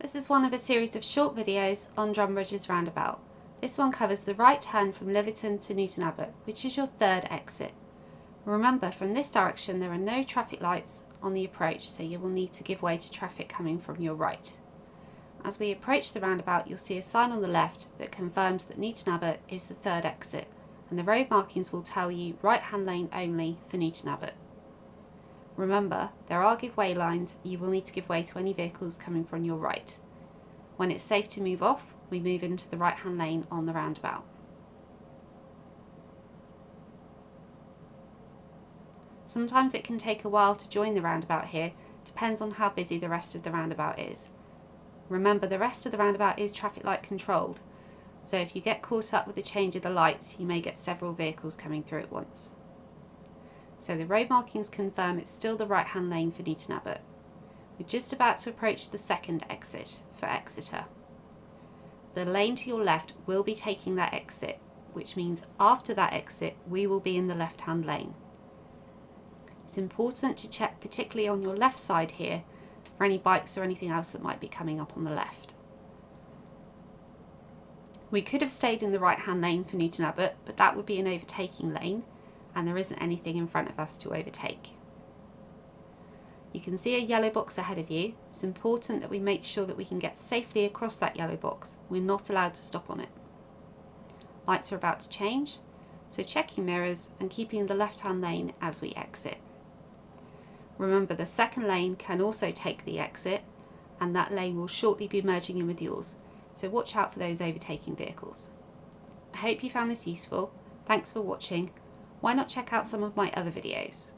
This is one of a series of short videos on Drumbridges roundabout. This one covers the right turn from Liverton to Newton Abbot, which is your third exit. Remember, from this direction there are no traffic lights on the approach, so you will need to give way to traffic coming from your right. As we approach the roundabout, you'll see a sign on the left that confirms that Newton Abbot is the third exit, and the road markings will tell you right hand lane only for Newton Abbot. Remember, there are give way lines. You will need to give way to any vehicles coming from your right. When it's safe to move off, we move into the right hand lane on the roundabout. Sometimes it can take a while to join the roundabout here, depends on how busy the rest of the roundabout is. Remember, the rest of the roundabout is traffic light controlled, so if you get caught up with the change of the lights, you may get several vehicles coming through at once. So the road markings confirm it's still the right hand lane for Newton Abbot. We're just about to approach the second exit for Exeter. The lane to your left will be taking that exit, which means after that exit we will be in the left hand lane. It's important to check, particularly on your left side here, for any bikes or anything else that might be coming up on the left. We could have stayed in the right hand lane for Newton Abbot, but that would be an overtaking lane, and there isn't anything in front of us to overtake. You can see a yellow box ahead of you. It's important that we make sure that we can get safely across that yellow box. We're not allowed to stop on it. Lights are about to change, so check your mirrors and keep in the left hand lane as we exit. Remember, the second lane can also take the exit, and that lane will shortly be merging in with yours, so watch out for those overtaking vehicles. I hope you found this useful. Thanks for watching. Why not check out some of my other videos?